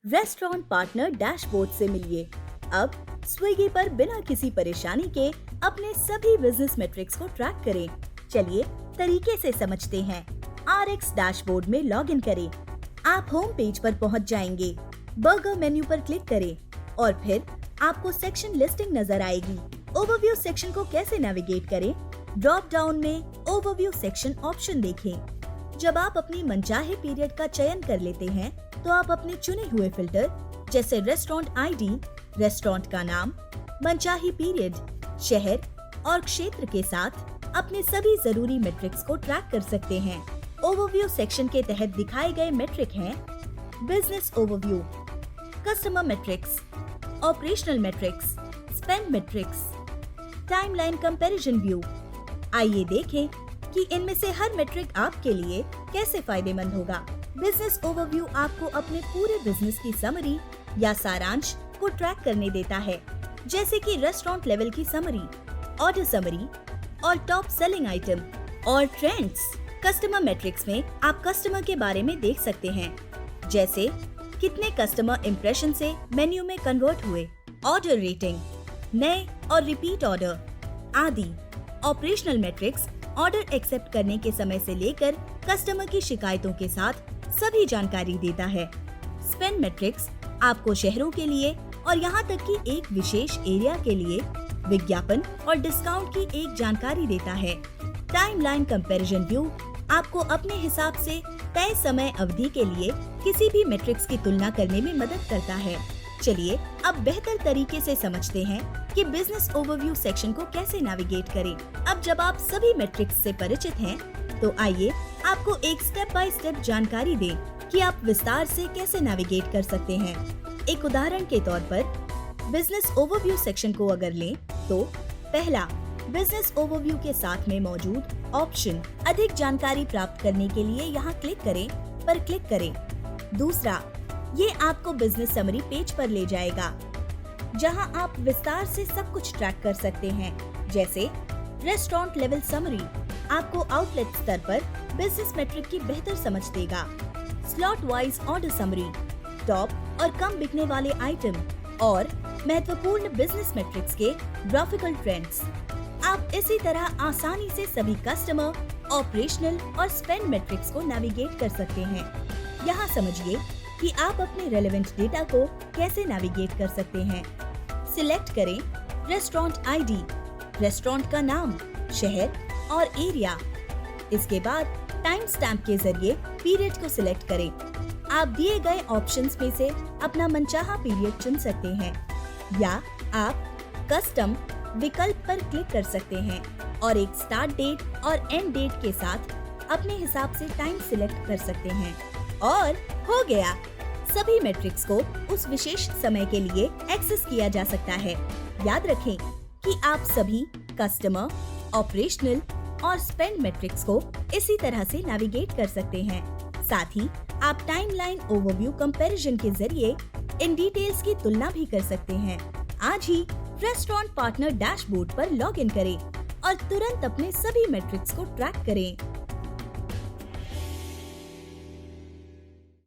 Restaurant partner dashboard से मिलिए। अब स्विगी पर बिना किसी परेशानी के अपने सभी बिजनेस मेट्रिक्स को ट्रैक करें। चलिए तरीके से समझते हैं। RX डैशबोर्ड में लॉगिन करें। आप होम पेज पर पहुंच जाएंगे। बर्गर मेन्यू पर क्लिक करें और फिर आपको सेक्शन लिस्टिंग नजर आएगी। ओवरव्यू सेक्शन को कैसे नेविगेट करें? ड्रॉप डाउन में ओवरव्यू सेक्शन ऑप्शन देखें। जब आप अपनी मनचाहे पीरियड का चयन कर लेते हैं, तो आप अपने चुने हुए फिल्टर जैसे रेस्टोरेंट आईडी, रेस्टोरेंट का नाम, मनचाही पीरियड, शहर और क्षेत्र के साथ अपने सभी जरूरी मेट्रिक्स को ट्रैक कर सकते हैं। ओवरव्यू सेक्शन के तहत दिखाए गए मेट्रिक हैं: business overview, customer matrix, operational matrix, spend matrix, timeline comparison view. आइए देखें कि इनमें से हर मेट्रिक आपके लिए कैसे फायदेमंद होगा। बिजनेस ओवरव्यू आपको अपने पूरे बिजनेस की समरी या सारांश को ट्रैक करने देता है, जैसे कि रेस्टोरेंट लेवल की समरी, ऑर्डर समरी और टॉप सेलिंग आइटम और ट्रेंड्स। कस्टमर मैट्रिक्स में आप कस्टमर के बारे में देख सकते हैं, जैसे कितने कस्टमर इम्प्रेशन से मेन्यू में कन्वर्ट हुए, ऑर्डर रेटिंग, नए और रिपीट ऑर्डर आदि। ऑपरेशनल मैट्रिक्स ऑर्डर एक्सेप्ट करने के समय से लेकर कस्टमर की शिकायतों के साथ सभी जानकारी देता है। स्पेंड मैट्रिक्स आपको शहरों के लिए और यहाँ तक कि एक विशेष एरिया के लिए विज्ञापन और डिस्काउंट की एक जानकारी देता है। टाइमलाइन कंपैरिजन व्यू आपको अपने हिसाब से तय समय अवधि के लिए किसी भी मैट्रिक्स की तुलना करने में मदद करता है। चलिए अब बेहतर तरीके से समझते हैं कि बिजनेस ओवरव्यू सेक्शन को कैसे नेविगेट करें। अब जब आप सभी मैट्रिक्स से परिचित हैं, तो आइए आपको एक स्टेप बाय स्टेप जानकारी दें कि आप विस्तार से कैसे नेविगेट कर सकते हैं। एक उदाहरण के तौर पर बिजनेस ओवरव्यू सेक्शन को अगर लें, तो पहला, बिजनेस ओवरव्यू के साथ में मौजूद ऑप्शन अधिक जानकारी प्राप्त करने के लिए यहाँ क्लिक करें पर क्लिक करें। दूसरा, ये आपको बिजनेस समरी पेज पर ले जाएगा, जहां आप विस्तार से सब कुछ ट्रैक कर सकते हैं, जैसे रेस्टोरेंट लेवल समरी आपको आउटलेट स्तर पर बिजनेस मेट्रिक की बेहतर समझ देगा। Slot wise order summary, top और कम बिकने वाले आइटम और महत्वपूर्ण बिजनेस मेट्रिक्स के ग्राफिकल ट्रेंड्स। आप इसी तरह आसानी से सभी कस्टमर, ऑपरेशनल और स्पेंड मेट्रिक्स को नेविगेट कर सकते हैं। यहाँ समझिए कि आप अपने रेलेवेंट डेटा को कैसे नेविगेट कर सकते हैं। सिलेक्ट करें रेस्टोरेंट आईडी, रेस्टोरेंट का नाम, शहर और एरिया। इसके बाद टाइम स्टैम्प के जरिए पीरियड को सिलेक्ट करें। आप दिए गए ऑप्शंस में से अपना मनचाहा पीरियड चुन सकते हैं, या आप कस्टम विकल्प पर क्लिक कर सकते हैं और एक स्टार्ट डेट और एंड डेट के साथ अपने हिसाब से टाइम सिलेक्ट कर सकते हैं। और हो गया, सभी मैट्रिक्स को उस विशेष समय के लिए एक्सेस किया जा सकता है। याद रखें कि आप सभी कस्टमर, ऑपरेशनल और स्पेंड मैट्रिक्स को इसी तरह से नेविगेट कर सकते हैं। साथ ही आप टाइमलाइन ओवरव्यू कंपैरिजन के जरिए इन डिटेल्स की तुलना भी कर सकते हैं। आज ही रेस्टोरेंट पार्टनर डैशबोर्ड पर लॉगिन करें और तुरंत अपने सभी मैट्रिक्स को ट्रैक करें।